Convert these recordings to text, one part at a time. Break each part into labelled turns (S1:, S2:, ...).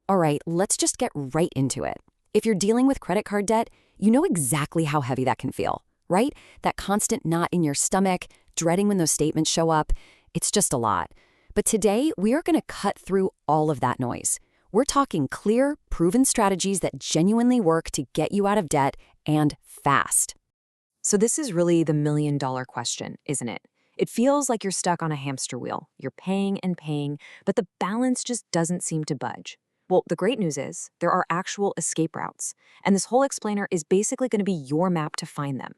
S1: All right, let's just get right into it. If you're dealing with credit card debt, you know exactly how heavy that can feel, right? That constant knot in your stomach, dreading when those statements show up. It's just a lot. But today, we are going to cut through all of that noise. We're talking clear, proven strategies that genuinely work to get you out of debt and fast.
S2: So this is really the million-dollar question, isn't it? It feels like you're stuck on a hamster wheel. You're paying and paying, but the balance just doesn't seem to budge. Well, the great news is there are actual escape routes, and this whole explainer is basically going to be your map to find them.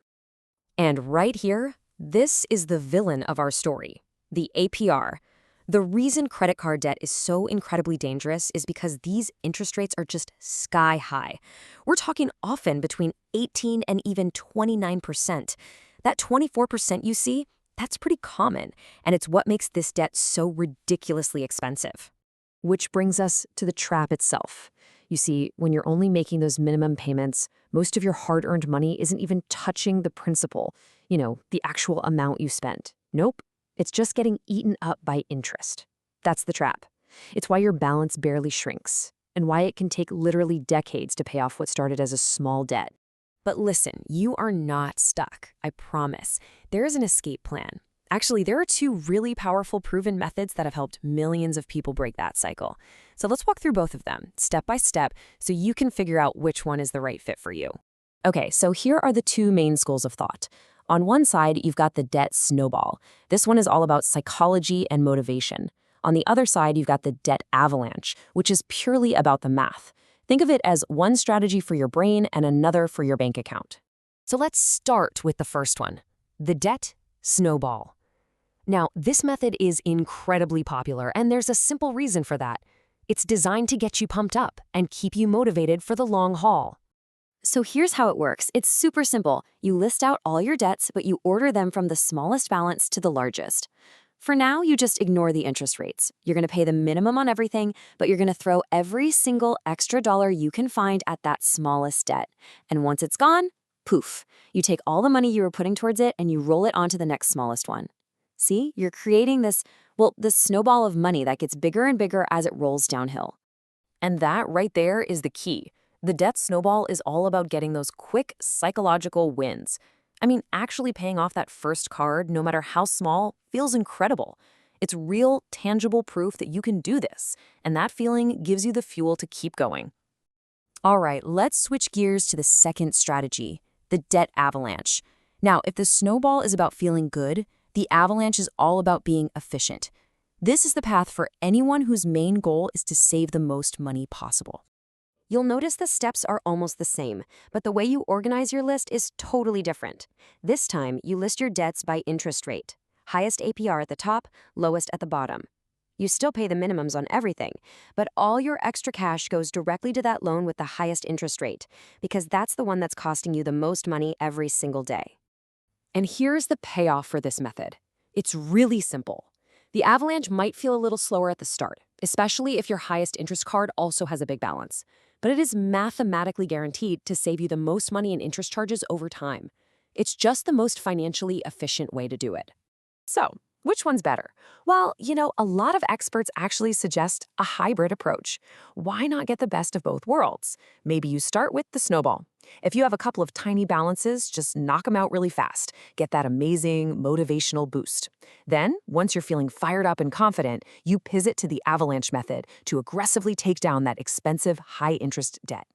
S3: And right here, this is the villain of our story, the APR. The reason credit card debt is so incredibly dangerous is because these interest rates are just sky high. We're talking often between 18 and even 29%. That 24% you see, that's pretty common, and it's what makes this debt so ridiculously expensive.
S2: Which brings us to the trap itself. You see, when you're only making those minimum payments, most of your hard-earned money isn't even touching the principal, the actual amount you spent. Nope, it's just getting eaten up by interest. That's the trap. It's why your balance barely shrinks, and why it can take literally decades to pay off what started as a small debt.
S3: But listen, you are not stuck, I promise. There is an escape plan. Actually, there are two really powerful proven methods that have helped millions of people break that cycle. So let's walk through both of them, step by step, so you can figure out which one is the right fit for you. Okay, so here are the two main schools of thought. On one side, you've got the Debt Snowball. This one is all about psychology and motivation. On the other side, you've got the Debt Avalanche, which is purely about the math. Think of it as one strategy for your brain and another for your bank account. So let's start with the first one, the Debt Snowball. Now, this method is incredibly popular, and there's a simple reason for that. It's designed to get you pumped up and keep you motivated for the long haul.
S1: So here's how it works. It's super simple. You list out all your debts, but you order them from the smallest balance to the largest. For now, you just ignore the interest rates. You're going to pay the minimum on everything, but you're going to throw every single extra dollar you can find at that smallest debt. And once it's gone, poof, you take all the money you were putting towards it and you roll it onto the next smallest one. See, you're creating this snowball of money that gets bigger and bigger as it rolls downhill.
S3: And that right there is the key. The Debt Snowball is all about getting those quick psychological wins. I mean, actually paying off that first card, no matter how small, feels incredible. It's real, tangible proof that you can do this, and that feeling gives you the fuel to keep going. All right, let's switch gears to the second strategy, the Debt Avalanche. Now, if the snowball is about feeling good, the avalanche is all about being efficient. This is the path for anyone whose main goal is to save the most money possible.
S1: You'll notice the steps are almost the same, but the way you organize your list is totally different. This time, you list your debts by interest rate. Highest APR at the top, lowest at the bottom. You still pay the minimums on everything, but all your extra cash goes directly to that loan with the highest interest rate, because that's the one that's costing you the most money every single day.
S3: And here's the payoff for this method. It's really simple. The avalanche might feel a little slower at the start, especially if your highest interest card also has a big balance. But it is mathematically guaranteed to save you the most money in interest charges over time. It's just the most financially efficient way to do it. So, which one's better? Well, a lot of experts actually suggest a hybrid approach. Why not get the best of both worlds? Maybe you start with the snowball. If you have a couple of tiny balances, just knock them out really fast. Get that amazing motivational boost. Then, once you're feeling fired up and confident, you pivot to the avalanche method to aggressively take down that expensive, high-interest debt.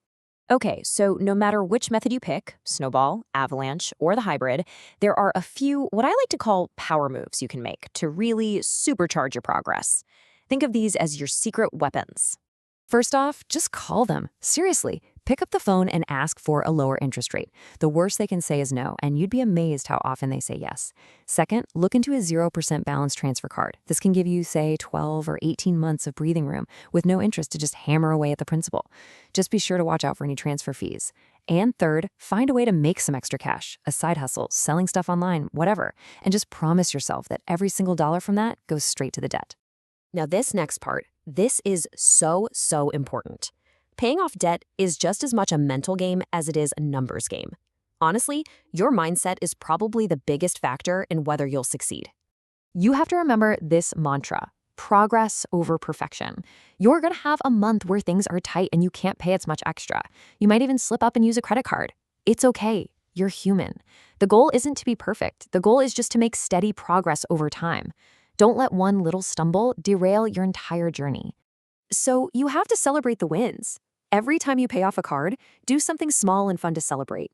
S1: Okay, so no matter which method you pick, snowball, avalanche, or the hybrid, there are a few what I like to call power moves you can make to really supercharge your progress. Think of these as your secret weapons. First off, just call them. Seriously, pick up the phone and ask for a lower interest rate. The worst they can say is no, and you'd be amazed how often they say yes. Second, look into a 0% balance transfer card. This can give you, say, 12 or 18 months of breathing room with no interest to just hammer away at the principal. Just be sure to watch out for any transfer fees. And third, find a way to make some extra cash, a side hustle, selling stuff online, whatever, and just promise yourself that every single dollar from that goes straight to the debt. Now this next part, this is so important. Paying off debt is just as much a mental game as it is a numbers game. Honestly, your mindset is probably the biggest factor in whether you'll succeed. You have to remember this mantra:
S2: progress over perfection. You're going to have a month where things are tight and you can't pay as much extra. You might even slip up and use a credit card. It's okay. You're human. The goal isn't to be perfect. The goal is just to make steady progress over time. Don't let one little stumble derail your entire journey. So you have to celebrate the wins. Every time you pay off a card, do something small and fun to celebrate.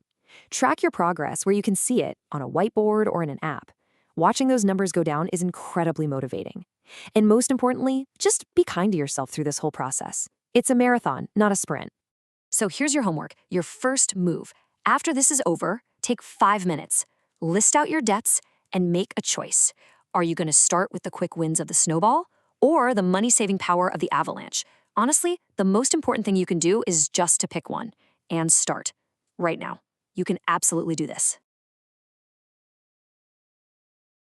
S2: Track your progress where you can see it on a whiteboard or in an app. Watching those numbers go down is incredibly motivating. And most importantly, just be kind to yourself through this whole process. It's a marathon, not a sprint. So here's your homework, your first move. After this is over, take 5 minutes. List out your debts and make a choice. Are you going to start with the quick wins of the snowball or the money-saving power of the avalanche? Honestly, the most important thing you can do is just to pick one and start right now. You can absolutely do this.